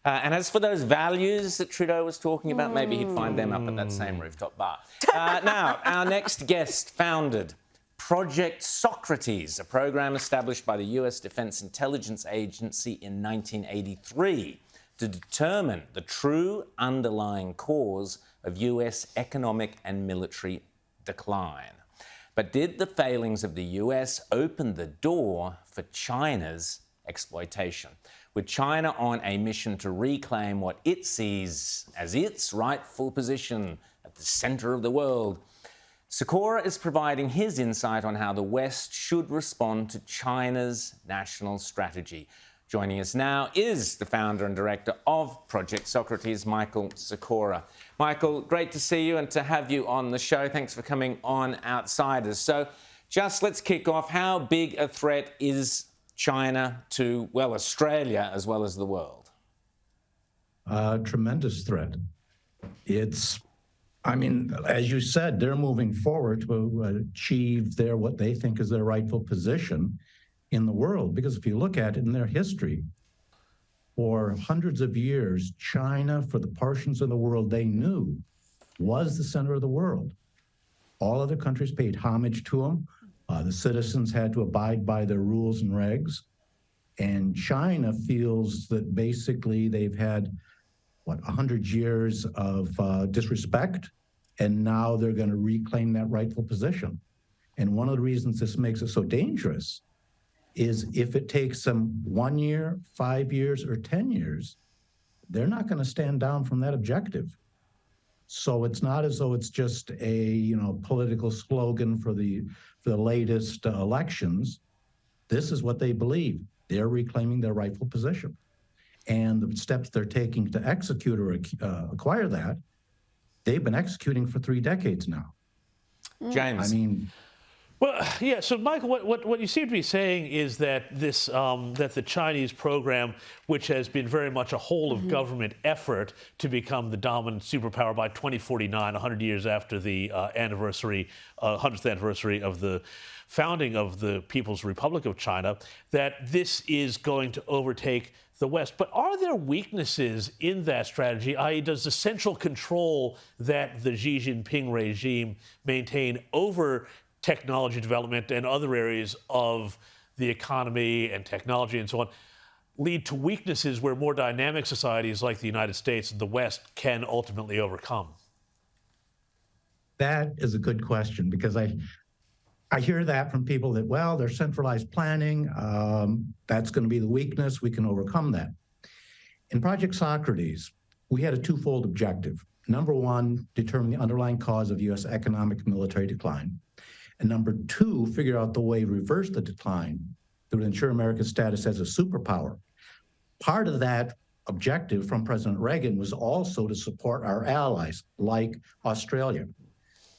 And as for those values that Trudeau was talking about, maybe he'd find them up at that same rooftop bar. Now, our next guest founded Project Socrates, a program established by the US Defense Intelligence Agency in 1983 to determine the true underlying cause of US economic and military decline. But did the failings of the US open the door for China's exploitation? With China on a mission to reclaim what it sees as its rightful position at the center of the world, Sekora is providing his insight on how the West should respond to China's national strategy. Joining us now is the founder and director of Project Socrates, Michael Sekora. Michael, great to see you and to have you on the show. Thanks for coming on Outsiders. So just let's kick off. How big a threat is China to, well, Australia as well as the world? Tremendous threat. As you said, they're moving forward to achieve what they think is their rightful position in the world. Because if you look at it in their history, for hundreds of years, China, for the portions of the world they knew, was the center of the world. All other countries paid homage to them. The citizens had to abide by their rules and regs. And China feels that basically they've had, 100 years of disrespect, and now they're going to reclaim that rightful position. And one of the reasons this makes it so dangerous is if it takes them 1 year, 5 years, or 10 years, they're not going to stand down from that objective. So it's not as though it's just a political slogan for the latest elections. This is what they believe. They're reclaiming their rightful position. And the steps they're taking to execute or acquire that, they've been executing for 3 decades now. James. Well, yeah. So, Michael, what you seem to be saying is that that the Chinese program, which has been very much a whole of government effort to become the dominant superpower by 2049, 100 years after the 100th anniversary of the founding of the People's Republic of China, that this is going to overtake the West. But are there weaknesses in that strategy? I.e., does the central control that the Xi Jinping regime maintain over technology development and other areas of the economy and technology and so on lead to weaknesses where more dynamic societies like the United States and the West can ultimately overcome? That is a good question, because I hear that from people that, they're centralized planning. That's going to be the weakness. We can overcome that. In Project Socrates, we had a twofold objective. Number one, determine the underlying cause of U.S. economic and military decline. And number two, figure out the way to reverse the decline to ensure America's status as a superpower. Part of that objective from President Reagan was also to support our allies, like Australia.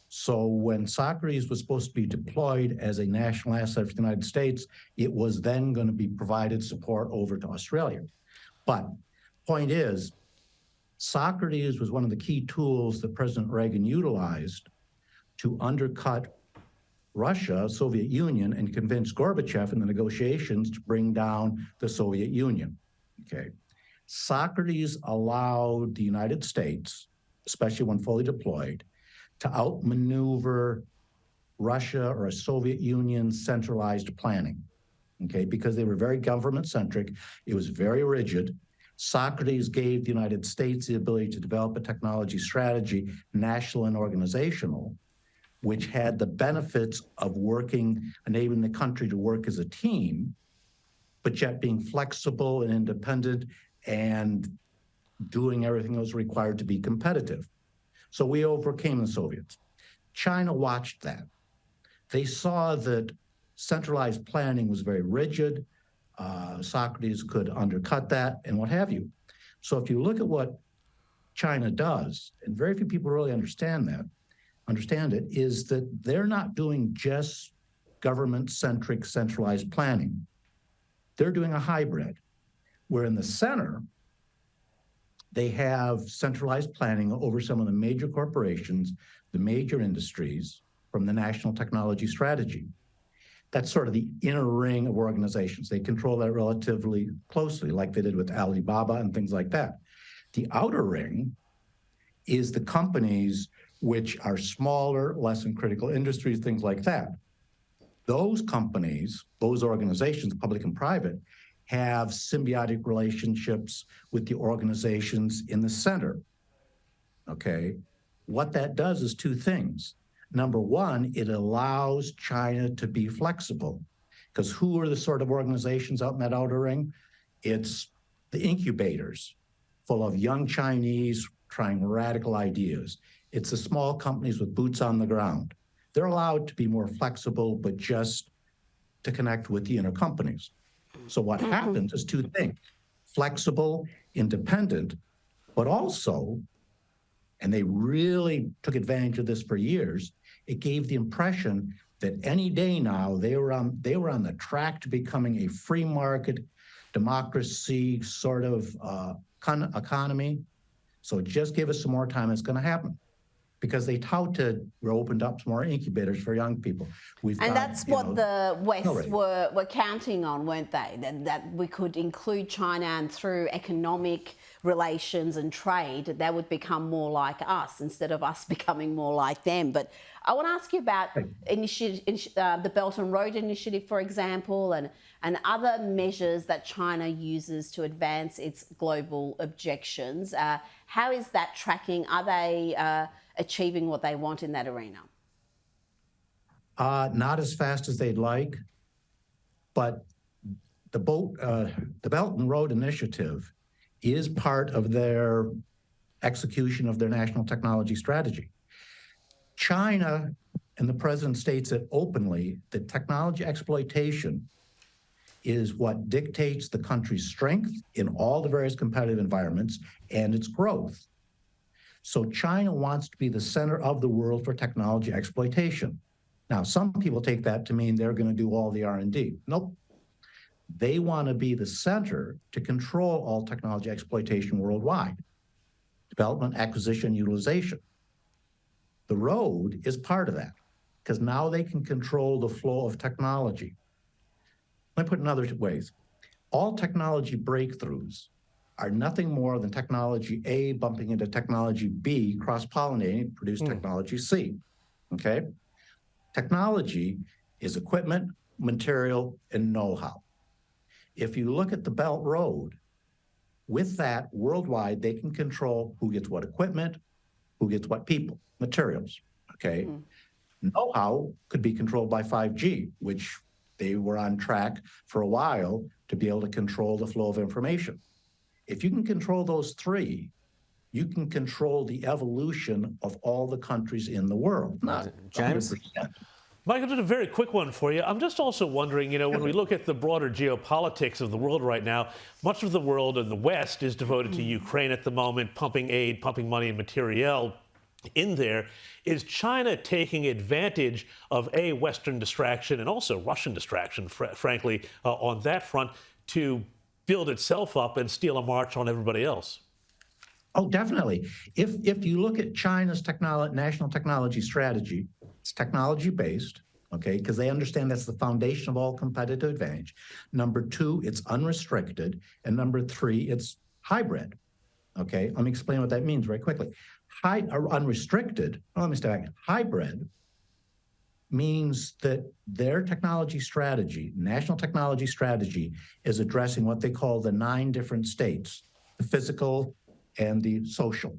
So when Socrates was supposed to be deployed as a national asset for the United States, it was then going to be provided support over to Australia. But point is, Socrates was one of the key tools that President Reagan utilized to undercut Russia, Soviet Union, and convince Gorbachev in the negotiations to bring down the Soviet Union. Okay. Socrates allowed the United States, especially when fully deployed, to outmaneuver Russia or a Soviet Union centralized planning, okay, because they were very government-centric. It was very rigid. Socrates gave the United States the ability to develop a technology strategy, national and organizational, which had the benefits of enabling the country to work as a team, but yet being flexible and independent and doing everything that was required to be competitive. So we overcame the Soviets. China watched that. They saw that centralized planning was very rigid. Socrates could undercut that and what have you. So if you look at what China does, and very few people really understand it, is that they're not doing just government-centric centralized planning. They're doing a hybrid, where in the center, they have centralized planning over some of the major corporations, the major industries, from the national technology strategy. That's sort of the inner ring of organizations. They control that relatively closely, like they did with Alibaba and things like that. The outer ring is the companies which are smaller, less in critical industries, things like that. Those companies, those organizations, public and private, have symbiotic relationships with the organizations in the center. Okay? What that does is two things. Number one, it allows China to be flexible, because who are the sort of organizations out in that outer ring? It's the incubators full of young Chinese trying radical ideas. It's the small companies with boots on the ground. They're allowed to be more flexible, but just to connect with the inner companies. So what happens is two things: flexible, independent, but also, and they really took advantage of this for years, it gave the impression that any day now they were on the track to becoming a free market democracy sort of economy. So just give us some more time, it's going to happen. Because they touted, we opened up some more incubators for young people. That's what the West were counting on, weren't they? That we could include China, and through economic relations and trade, they would become more like us instead of us becoming more like them. But I want to ask you about the Belt and Road Initiative, for example, and other measures that China uses to advance its global objections. How is that tracking? Are they achieving what they want in that arena? Not as fast as they'd like, but the Belt and Road Initiative is part of their execution of their national technology strategy. China and the president states it openly that technology exploitation is what dictates the country's strength in all the various competitive environments and its growth. So China wants to be the center of the world for technology exploitation. Now, some people take that to mean they're going to do all the R&D. Nope. They want to be the center to control all technology exploitation worldwide. Development, acquisition, utilization. The road is part of that, because now they can control the flow of technology. Let me put it in other ways. All technology breakthroughs are nothing more than technology A bumping into technology B, cross-pollinating to produce technology C, okay? Technology is equipment, material, and know-how. If you look at the Belt Road, with that, worldwide, they can control who gets what equipment, who gets what people, materials, okay? Know-how could be controlled by 5G, which they were on track for a while to be able to control the flow of information. If you can control those three, you can control the evolution of all the countries in the world. Not James? 100%. Michael, just a very quick one for you. I'm just also wondering, when we look at the broader geopolitics of the world right now, much of the world and the West is devoted to Ukraine at the moment, pumping aid, pumping money and materiel in there. Is China taking advantage of a Western distraction and also Russian distraction, frankly, on that front to build itself up and steal a march on everybody else? Oh, definitely. If you look at China's national technology strategy, it's technology-based, okay, because they understand that's the foundation of all competitive advantage. Number two, it's unrestricted. And number three, it's hybrid, okay? Let me explain what that means very quickly. Unrestricted, let me step back. Hybrid means that their technology strategy, national technology strategy, is addressing what they call the 9 different states, the physical and the social.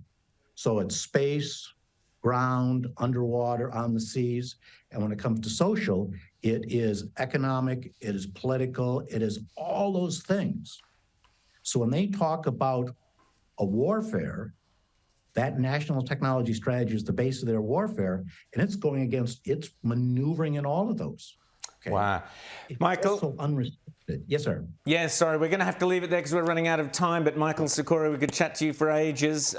So it's space, ground, underwater, on the seas. And when it comes to social, it is economic, it is political, it is all those things. So when they talk about a warfare, that national technology strategy is the base of their warfare, and it's maneuvering in all of those. Okay? Wow. It's Michael? also unrestricted. Yes, sir. Yeah, sorry, we're going to have to leave it there because we're running out of time. But Michael Sekora, we could chat to you for ages.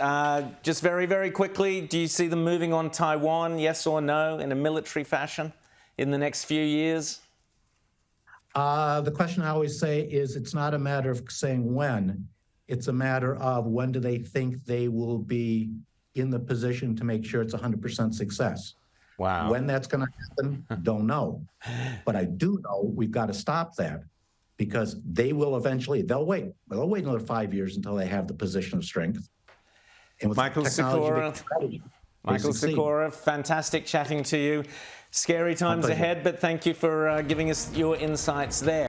Just very, very quickly, do you see them moving on Taiwan, yes or no, in a military fashion in the next few years? The question I always say is it's not a matter of saying when. It's a matter of when do they think they will be in the position to make sure it's 100% success. Wow. When that's going to happen, don't know. But I do know we've got to stop that, because they will eventually, they'll wait another 5 years until they have the position of strength. And with Michael Sekora, Michael succeed. Sekora, fantastic chatting to you. Scary times ahead, but thank you for giving us your insights there.